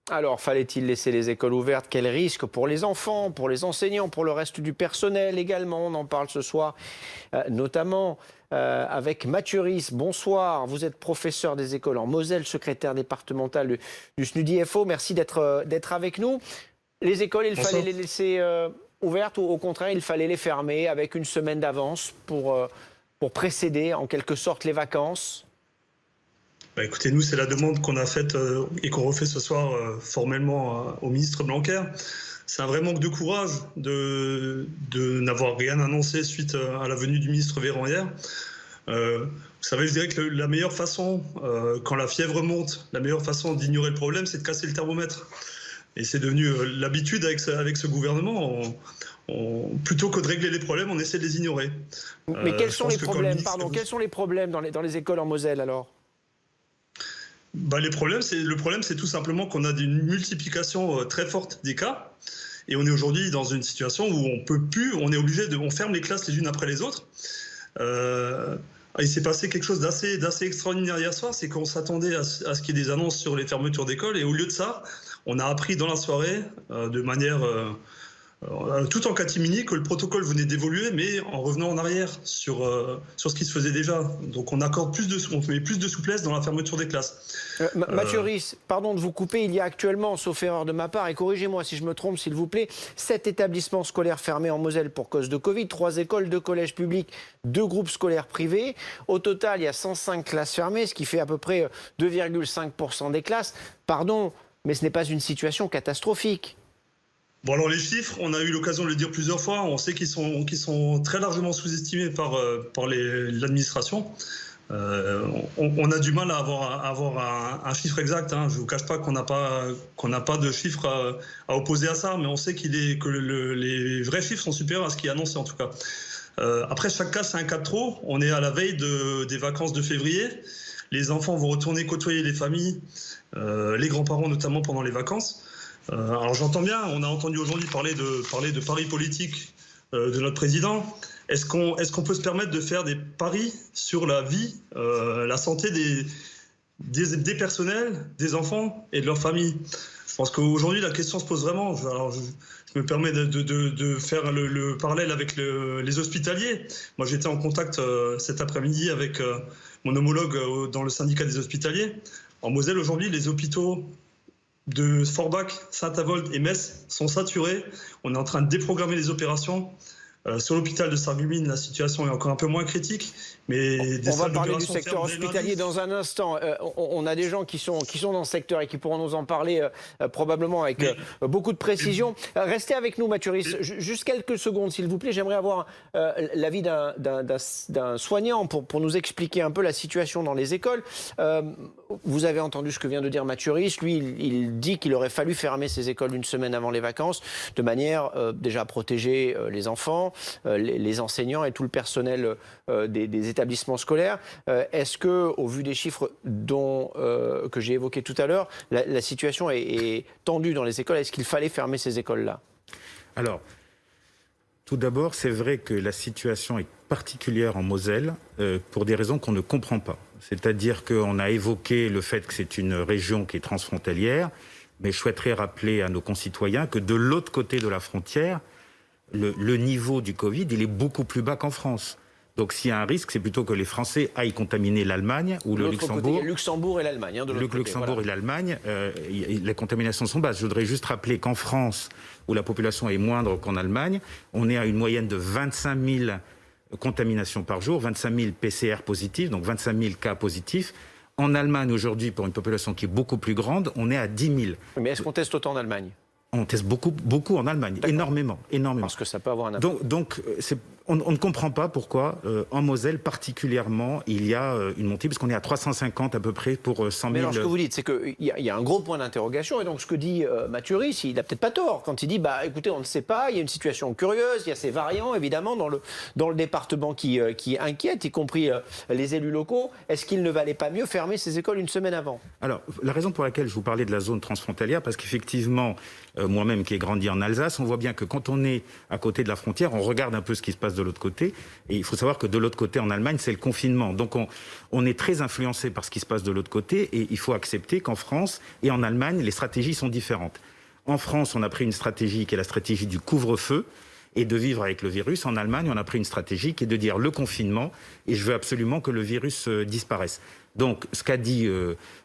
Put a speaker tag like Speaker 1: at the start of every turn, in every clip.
Speaker 1: Alors, fallait-il laisser les écoles ouvertes? Quel risque pour les enfants, pour les enseignants, pour le reste du personnel également? On en parle ce soir, notamment avec Mathieu Risse. Bonsoir, vous êtes professeur des écoles en Moselle, secrétaire départemental du SNUDIFO. Merci d'être avec nous. Les écoles, il fallait
Speaker 2: Bonsoir.
Speaker 1: les laisser ouvertes ou au contraire, il fallait les fermer avec une semaine d'avance pour précéder en quelque sorte les vacances?
Speaker 2: Bah, écoutez, nous, c'est la demande qu'on a faite et qu'on refait ce soir formellement au ministre Blanquer. C'est un vrai manque de courage de n'avoir rien annoncé suite à la venue du ministre Véran hier. Vous savez, je dirais que la meilleure façon, quand la fièvre monte, la meilleure façon d'ignorer le problème, c'est de casser le thermomètre. Et c'est devenu l'habitude avec ce gouvernement. Plutôt que de régler les problèmes, on essaie de les ignorer.
Speaker 1: Mais quels
Speaker 2: Je
Speaker 1: sont
Speaker 2: pense
Speaker 1: les
Speaker 2: que quand le
Speaker 1: problèmes?
Speaker 2: ministre-
Speaker 1: Pardon, quels sont les problèmes dans les écoles en Moselle alors?
Speaker 2: Bah, le problème, c'est tout simplement qu'on a une multiplication très forte des cas. Et on est aujourd'hui dans une situation où on peut plus, on ferme les classes les unes après les autres. Il s'est passé quelque chose d'assez extraordinaire hier soir, c'est qu'on s'attendait à ce qu'il y ait des annonces sur les fermetures d'écoles. Et au lieu de ça, on a appris dans la soirée, de manière tout en catimini, que le protocole venait d'évoluer, mais en revenant en arrière sur ce qui se faisait déjà. Donc on met plus de souplesse dans la fermeture des classes.
Speaker 1: Mathieu Risse, pardon de vous couper, il y a actuellement, sauf erreur de ma part, et corrigez-moi si je me trompe s'il vous plaît, 7 établissements scolaires fermés en Moselle pour cause de Covid, 3 écoles, 2 collèges publics, 2 groupes scolaires privés. Au total, il y a 105 classes fermées, ce qui fait à peu près 2,5% des classes. Pardon, mais ce n'est pas une situation catastrophique.
Speaker 2: Bon, alors les chiffres, on a eu l'occasion de le dire plusieurs fois, on sait qu'ils sont très largement sous-estimés par l'administration. On a du mal à avoir un chiffre exact, hein. Je ne vous cache pas qu'on n'a pas de chiffre à opposer à ça, mais on sait que les vrais chiffres sont supérieurs à ce qui est annoncé en tout cas. Après, chaque cas, c'est un cas de trop. On est à la veille des vacances de février. Les enfants vont retourner côtoyer les familles, les grands-parents notamment pendant les vacances. Alors j'entends bien, on a entendu aujourd'hui parler de paris politiques de notre président. Est-ce qu'on peut se permettre de faire des paris sur la vie, la santé des personnels, des enfants et de leurs familles? Je pense qu'aujourd'hui la question se pose vraiment. Alors je me permets de faire le parallèle avec les hospitaliers. Moi j'étais en contact cet après-midi avec mon homologue dans le syndicat des hospitaliers. En Moselle aujourd'hui, les hôpitaux de Forbach, Saint-Avold et Metz sont saturés. On est en train de déprogrammer les opérations. Sur l'hôpital de Sarreguemines, la situation est encore un peu moins critique. Mais
Speaker 1: On va parler du secteur hospitalier dans un instant. On a des gens qui sont dans le secteur et qui pourront nous en parler probablement avec beaucoup de précision. Restez avec nous, Mathieu Risse. Juste quelques secondes, s'il vous plaît. J'aimerais avoir l'avis d'un soignant pour nous expliquer un peu la situation dans les écoles. Vous avez entendu ce que vient de dire Mathieu Risse. Lui, il dit qu'il aurait fallu fermer ces écoles une semaine avant les vacances, de manière déjà à protéger les enfants, les enseignants et tout le personnel des établissements scolaires. Est-ce que, au vu des chiffres que j'ai évoqués tout à l'heure, la situation est tendue dans les écoles? Est-ce qu'il fallait fermer ces écoles-là?
Speaker 3: Alors, tout d'abord, c'est vrai que la situation est particulière en Moselle pour des raisons qu'on ne comprend pas. C'est-à-dire qu'on a évoqué le fait que c'est une région qui est transfrontalière, mais je souhaiterais rappeler à nos concitoyens que de l'autre côté de la frontière, le niveau du Covid, il est beaucoup plus bas qu'en France. Donc s'il y a un risque, c'est plutôt que les Français aillent contaminer l'Allemagne ou le Luxembourg.
Speaker 1: Côté, il y a le Luxembourg et l'Allemagne. Hein,
Speaker 3: le Luxembourg et l'Allemagne, les contaminations sont basses. Je voudrais juste rappeler qu'en France, où la population est moindre qu'en Allemagne, on est à une moyenne de 25 000 contaminations par jour, 25 000 PCR positifs, donc 25 000 cas positifs. En Allemagne, aujourd'hui, pour une population qui est beaucoup plus grande, on est à 10 000.
Speaker 1: Mais est-ce qu'on teste autant en Allemagne?
Speaker 3: On teste beaucoup en Allemagne, énormément.
Speaker 1: Parce que ça peut avoir un impact.
Speaker 3: Donc on ne comprend pas pourquoi, en Moselle particulièrement, il y a une montée, parce qu'on est à 350 à peu près pour 100 000...
Speaker 1: Mais alors ce que vous dites, c'est qu'il y a un gros point d'interrogation, et donc ce que dit Mathieu Risse, il n'a peut-être pas tort, quand il dit, bah écoutez, on ne sait pas, il y a une situation curieuse, il y a ces variants, évidemment, dans le département qui inquiète, y compris les élus locaux. Est-ce qu'il ne valait pas mieux fermer ces écoles une semaine avant?
Speaker 3: Alors, la raison pour laquelle je vous parlais de la zone transfrontalière, parce qu'effectivement, moi-même qui ai grandi en Alsace, on voit bien que quand on est à côté de la frontière, on regarde un peu ce qui se passe passe de l'autre côté. Et il faut savoir que de l'autre côté, en Allemagne, c'est le confinement. Donc on est très influencé par ce qui se passe de l'autre côté et il faut accepter qu'en France et en Allemagne, les stratégies sont différentes. En France, on a pris une stratégie qui est la stratégie du couvre-feu et de vivre avec le virus. En Allemagne, on a pris une stratégie qui est de dire le confinement et je veux absolument que le virus disparaisse. Donc, ce qu'a dit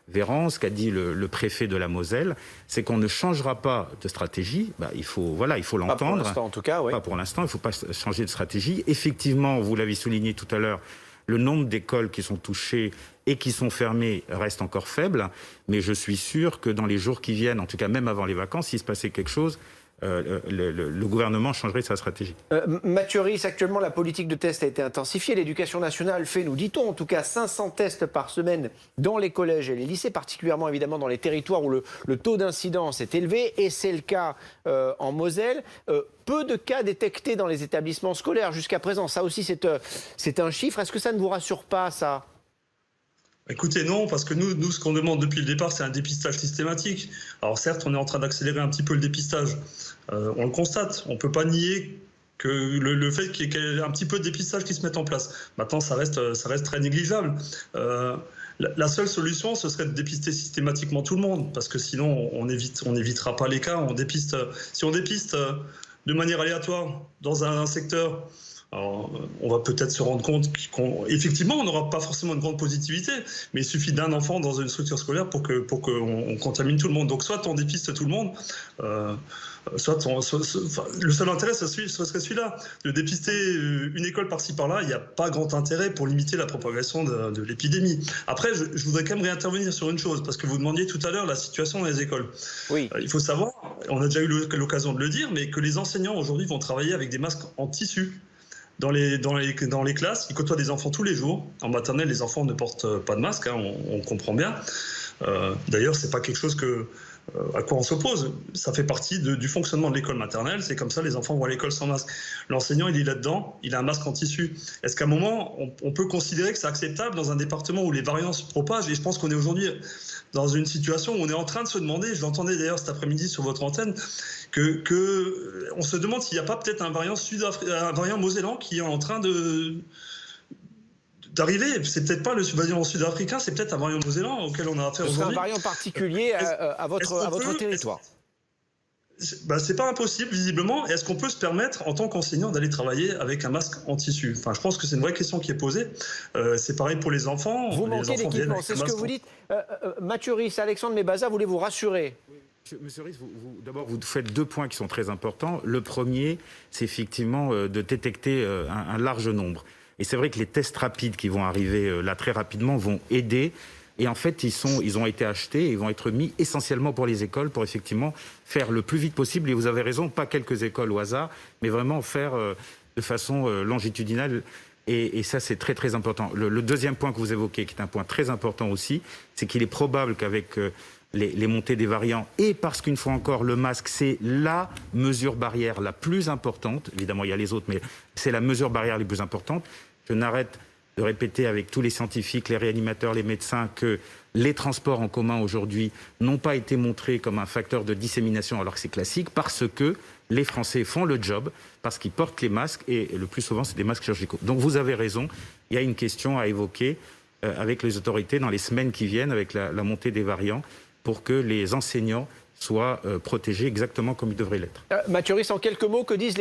Speaker 3: Véran, ce qu'a dit le préfet de la Moselle, c'est qu'on ne changera pas de stratégie. Il faut l'entendre.
Speaker 1: Pas pour l'instant, en tout cas, oui.
Speaker 3: Pas pour l'instant, il ne faut pas changer de stratégie. Effectivement, vous l'avez souligné tout à l'heure, le nombre d'écoles qui sont touchées et qui sont fermées reste encore faible. Mais je suis sûr que dans les jours qui viennent, en tout cas même avant les vacances, s'il se passait quelque chose, le gouvernement changerait sa stratégie.
Speaker 1: Mathieu Risse, actuellement, la politique de tests a été intensifiée. L'éducation nationale fait, nous dit-on, en tout cas 500 tests par semaine dans les collèges et les lycées, particulièrement évidemment dans les territoires où le taux d'incidence est élevé. Et c'est le cas en Moselle. Peu de cas détectés dans les établissements scolaires jusqu'à présent. Ça aussi, c'est un chiffre. Est-ce que ça ne vous rassure pas, ça ?
Speaker 2: Écoutez, non, parce que nous, ce qu'on demande depuis le départ, c'est un dépistage systématique. Alors certes, on est en train d'accélérer un petit peu le dépistage. On le constate. On ne peut pas nier que le fait qu'il y ait un petit peu de dépistage qui se mette en place. Maintenant, ça reste très négligeable. La seule solution, ce serait de dépister systématiquement tout le monde, parce que sinon, on n'évitera pas les cas. Si on dépiste de manière aléatoire dans un secteur, alors, on va peut-être se rendre compte qu'effectivement, on n'aura pas forcément une grande positivité, mais il suffit d'un enfant dans une structure scolaire pour qu'on contamine tout le monde. Donc, soit on dépiste tout le monde, le seul intérêt, ce serait celui-là. De dépister une école par-ci par-là, il n'y a pas grand intérêt pour limiter la propagation de l'épidémie. Après, je voudrais quand même réintervenir sur une chose, parce que vous demandiez tout à l'heure la situation dans les écoles. Oui. Il faut savoir, on a déjà eu l'occasion de le dire, mais que les enseignants aujourd'hui vont travailler avec des masques en tissu. Dans les classes, ils côtoient des enfants tous les jours. En maternelle, les enfants ne portent pas de masque, on comprend bien. D'ailleurs, c'est pas quelque chose à quoi on s'oppose. Ça fait partie du fonctionnement de l'école maternelle. C'est comme ça, les enfants vont à l'école sans masque. L'enseignant, il est là-dedans, il a un masque en tissu. Est-ce qu'à un moment, on peut considérer que c'est acceptable dans un département où les variants se propagent ? Et je pense qu'on est aujourd'hui dans une situation où on est en train de se demander, je l'entendais d'ailleurs cet après-midi sur votre antenne, on se demande s'il n'y a pas peut-être un variant mosellan qui est en train d'arriver. C'est peut-être pas le variant sud-africain, c'est peut-être un variant mosellan auquel on a affaire aujourd'hui.
Speaker 1: C'est un variant particulier à votre territoire.
Speaker 2: C'est pas impossible, visiblement. Est-ce qu'on peut se permettre, en tant qu'enseignant, d'aller travailler avec un masque en tissu ? Enfin, je pense que c'est une vraie question qui est posée. C'est pareil pour les enfants.
Speaker 1: Vous manquez d'équipement, c'est ce que vous dites. Mathieu Risse, Alexandre Mebaza voulez vous rassurer.
Speaker 3: Monsieur Risse, d'abord, vous faites 2 points qui sont très importants. Le premier, c'est effectivement de détecter un large nombre. Et c'est vrai que les tests rapides qui vont arriver là très rapidement vont aider. Et en fait, ils ont été achetés et vont être mis essentiellement pour les écoles pour effectivement faire le plus vite possible. Et vous avez raison, pas quelques écoles au hasard, mais vraiment faire de façon longitudinale. Et ça, c'est très, très important. Le deuxième point que vous évoquez, qui est un point très important aussi, c'est qu'il est probable qu'avec les montées des variants, et parce qu'une fois encore, le masque, c'est la mesure barrière la plus importante. Évidemment, il y a les autres, mais c'est la mesure barrière la plus importante. Je n'arrête de répéter avec tous les scientifiques, les réanimateurs, les médecins, que les transports en commun aujourd'hui n'ont pas été montrés comme un facteur de dissémination alors que c'est classique, parce que les Français font le job, parce qu'ils portent les masques, et le plus souvent, c'est des masques chirurgicaux. Donc vous avez raison, il y a une question à évoquer avec les autorités dans les semaines qui viennent, avec la montée des variants, pour que les enseignants soient protégés exactement comme ils devraient l'être.
Speaker 1: Mathieu Risse, en quelques mots, que disent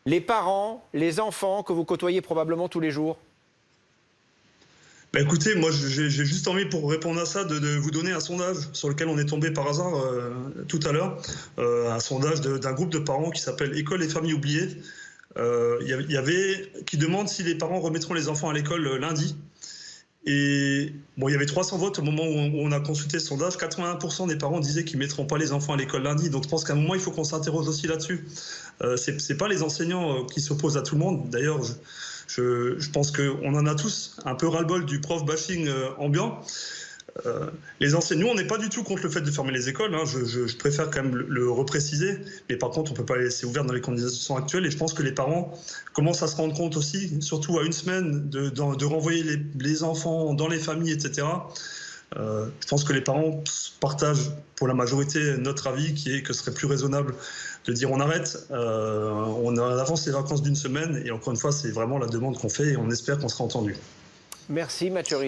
Speaker 1: les parents, les enfants que vous côtoyez probablement tous les jours ?
Speaker 2: Écoutez, moi j'ai juste envie, pour répondre à ça, de vous donner un sondage sur lequel on est tombé par hasard tout à l'heure. Un sondage d'un groupe de parents qui s'appelle École et familles oubliées. Qui demande si les parents remettront les enfants à l'école lundi. Et bon, il y avait 300 votes au moment où on a consulté ce sondage. 81% des parents disaient qu'ils ne mettront pas les enfants à l'école lundi. Donc je pense qu'à un moment, il faut qu'on s'interroge aussi là-dessus. C'est pas les enseignants qui s'opposent à tout le monde. D'ailleurs, je pense qu'on en a tous un peu ras-le-bol du prof bashing ambiant. Les enseignants, on n'est pas du tout contre le fait de fermer les écoles. Je préfère quand même le repréciser. Mais par contre, on ne peut pas les laisser ouvertes dans les conditions actuelles. Et je pense que les parents commencent à se rendre compte aussi, surtout à une semaine, de renvoyer les enfants dans les familles, etc. Je pense que les parents partagent pour la majorité notre avis qui est que ce serait plus raisonnable de dire on arrête, on avance les vacances d'une semaine et encore une fois c'est vraiment la demande qu'on fait et on espère qu'on sera entendu.
Speaker 1: Merci Mathieu.